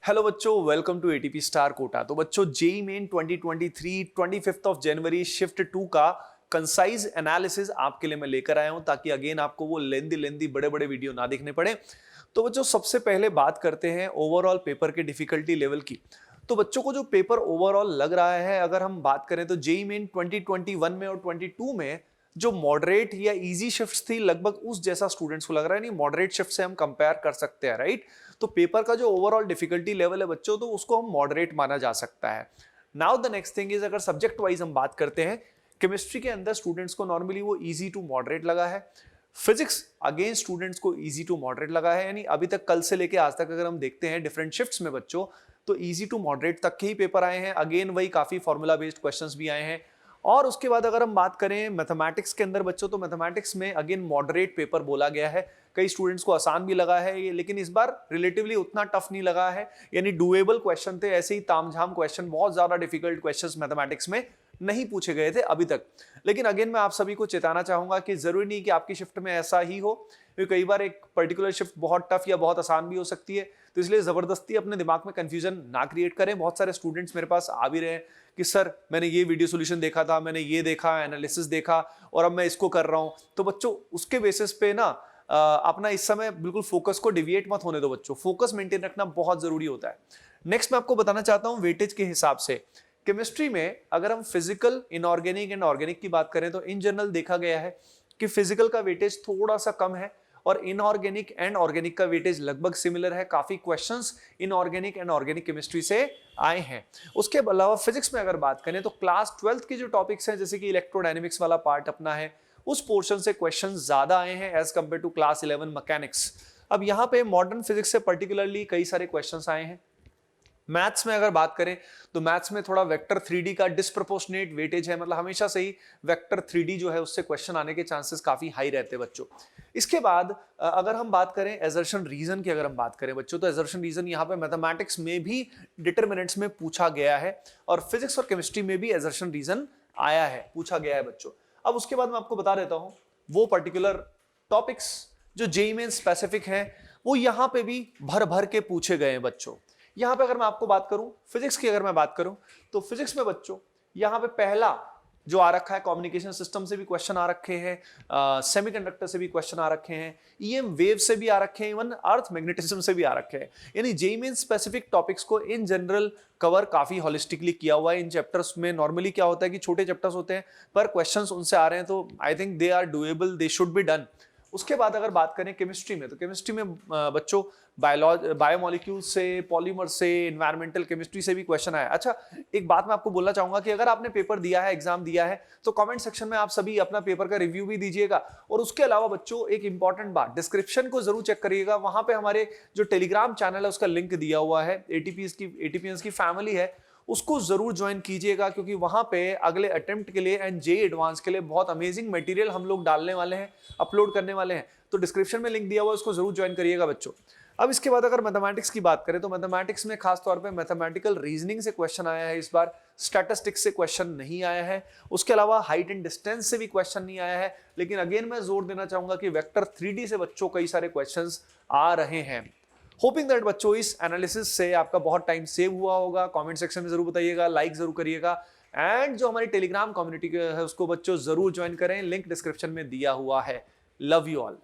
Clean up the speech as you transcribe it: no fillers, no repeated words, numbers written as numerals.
Hello बच्चों, welcome to ATP star Kota. तो बच्चों, JEE main 2023 25 of January shift 2 का कंसाइज एनालिसिस आपके लिए मैं लेकर आया हूं, ताकि अगेन आपको वो लेंदी बड़े बड़े वीडियो ना देखने पड़े। तो बच्चों, सबसे पहले बात करते हैं ओवरऑल पेपर के डिफिकल्टी लेवल की। तो बच्चों को जो पेपर ओवरऑल लग रहा है, अगर हम बात करें तो जेई मेन 2021 में और 22 में जो मॉडरेट या इजी शिफ्ट्स थी, लगभग उस जैसा स्टूडेंट्स को लग रहा है। नहीं, मॉडरेट शिफ्ट से हम कंपेयर कर सकते हैं, राइट। तो पेपर का जो ओवरऑल डिफिकल्टी लेवल है बच्चों, तो उसको हम मॉडरेट माना जा सकता है। Now the next thing is, अगर सब्जेक्ट वाइज हम बात करते हैं, केमिस्ट्री के अंदर स्टूडेंट्स को नॉर्मली वो इजी टू मॉडरेट लगा है। फिजिक्स अगेन स्टूडेंट्स को इजी टू मॉडरेट लगा है। यानी अभी तक, कल से लेके आज तक अगर हम देखते हैं डिफरेंट शिफ्ट्स में बच्चों, तो इजी टू मॉडरेट तक के ही पेपर आए हैं। अगेन वही काफी फॉर्मूला बेस्ड क्वेश्चंस भी आए हैं। और उसके बाद अगर हम बात करें मैथमेटिक्स के अंदर बच्चों, तो मैथमेटिक्स में अगेन मॉडरेट पेपर बोला गया है। कई स्टूडेंट्स को आसान भी लगा है ये, लेकिन इस बार रिलेटिवली उतना टफ नहीं लगा है। यानी डुएबल क्वेश्चन थे, ऐसे ही तामझाम क्वेश्चन, बहुत ज्यादा डिफिकल्ट क्वेश्चंस मैथमेटिक्स में नहीं पूछे गए थे अभी तक। लेकिन अगेन मैं आप सभी को चेताना चाहूंगा कि जरूरी नहीं कि आपकी शिफ्ट में ऐसा ही हो, क्योंकि कई बार एक पर्टिकुलर शिफ्ट बहुत टफ या बहुत आसान भी हो सकती है। तो इसलिए जबरदस्ती अपने दिमाग में कंफ्यूजन ना क्रिएट करें। बहुत सारे स्टूडेंट्स मेरे पास आ भी रहे हैं कि सर, मैंने ये वीडियो सॉल्यूशन देखा था, मैंने ये देखा, एनालिसिस देखा, और अब मैं इसको कर रहा हूं। तो बच्चों, उसके बेसिस पे ना अपना इस समय बिल्कुल फोकस को डिविएट मत होने दो बच्चों। फोकस मेंटेन रखना बहुत जरूरी होता है। नेक्स्ट मैं आपको बताना चाहता हूं वेटेज के हिसाब से। केमिस्ट्री में अगर हम फिजिकल, इनऑर्गेनिक एंड ऑर्गेनिक की बात करें, तो इन जनरल देखा गया है कि फिजिकल का वेटेज थोड़ा सा कम है और इनऑर्गेनिक एंड ऑर्गेनिक का वेटेज लगभग सिमिलर है। काफी questions inorganic and organic chemistry से आए हैं। उसके अलावा फिजिक्स में अगर बात करें, तो क्लास 12th के जो टॉपिक्स हैं, जैसे कि इलेक्ट्रोडायनेमिक्स वाला पार्ट अपना है, उस पोर्शन से क्वेश्चन ज्यादा आए हैं as compare to class 11 mechanics. अब यहाँ पे मॉडर्न फिजिक्स से पर्टिकुलरली कई सारे क्वेश्चंस आए हैं। मैथ्स में अगर बात करें, तो मैथ्स में थोड़ा वेक्टर 3D का डिस्प्रोपोर्शनेट वेटेज है। मतलब हमेशा से ही वेक्टर 3D जो है, उससे क्वेश्चन आने के चांसेस काफी हाई रहते हैं बच्चों। इसके बाद अगर हम बात करें एजर्शन रीजन की, अगर हम बात करें बच्चों, तो एजर्शन रीजन यहाँ पे मैथमेटिक्स में भी डिटरमिनेंट्स में पूछा गया है, और फिजिक्स और केमिस्ट्री में भी एजर्शन रीजन आया है, पूछा गया है बच्चों। अब उसके बाद मैं आपको बता देता हूं वो पर्टिकुलर टॉपिक्स जो जेईई मेन स्पेसिफिक हैं, वो यहाँ पे भी भर भर के पूछे गए हैं बच्चों। यहां पे अगर मैं आपको बात करूं फिजिक्स की, अगर मैं बात करूं, तो फिजिक्स में बच्चों यहां पे पहला जो आ रखा है, कम्युनिकेशन सिस्टम से भी क्वेश्चन आ रखे हैं, सेमीकंडक्टर से भी क्वेश्चन आ रखे हैं, ईएम वेव से भी आ रखे हैं, इवन अर्थ मैग्नेटिज्म से भी आ रखे हैं। यानी जेईई मेन स्पेसिफिक टॉपिक्स को इन जनरल कवर काफी होलिस्टिकली किया हुआ है। इन चैप्टर्स में नॉर्मली क्या होता है कि छोटे चैप्टर्स होते हैं, पर क्वेश्चंस उनसे आ रहे हैं, तो I think they are doable, they should be done. उसके बाद अगर बात करें केमिस्ट्री में, तो केमिस्ट्री में बच्चों बायोमोलिक्यूल से, पॉलीमर से, एनवायरमेंटल केमिस्ट्री से भी क्वेश्चन आया। अच्छा, एक बात मैं आपको बोलना चाहूंगा कि अगर आपने पेपर दिया है, एग्जाम दिया है, तो कमेंट सेक्शन में आप सभी अपना पेपर का रिव्यू भी दीजिएगा। और उसके अलावा बच्चों, एक इंपॉर्टेंट बात, डिस्क्रिप्शन को जरूर चेक करिएगा। वहां पे हमारे जो टेलीग्राम चैनल है, उसका लिंक दिया हुआ है। एटीपीएस की फैमिली है, उसको जरूर ज्वाइन कीजिएगा, क्योंकि वहां पे अगले अटेम्प्ट के लिए एंड जेईई एडवांस के लिए बहुत अमेजिंग मटेरियल हम लोग डालने वाले हैं, अपलोड करने वाले हैं। तो डिस्क्रिप्शन में लिंक दिया हुआ है, उसको जरूर ज्वाइन करिएगा बच्चों। अब इसके बाद अगर मैथमेटिक्स की बात करें, तो मैथमेटिक्स में खास तौर पे मैथमेटिकल रीजनिंग से क्वेश्चन आया है इस बार, स्टैटिस्टिक्स से क्वेश्चन नहीं आया है। उसके अलावा हाइट एंड डिस्टेंस से भी क्वेश्चन नहीं आया है। लेकिन अगेन मैं जोर देना चाहूंगा कि वेक्टर 3D से बच्चों कई सारे क्वेश्चंस आ रहे हैं। होपिंग दैट बच्चों इस एनालिसिस से आपका बहुत टाइम सेव हुआ होगा। कमेंट सेक्शन में जरूर बताइएगा, लाइक जरूर करिएगा, एंड जो हमारी टेलीग्राम कम्युनिटी है उसको बच्चों जरूर ज्वाइन करें, लिंक डिस्क्रिप्शन में दिया हुआ है। Love you all.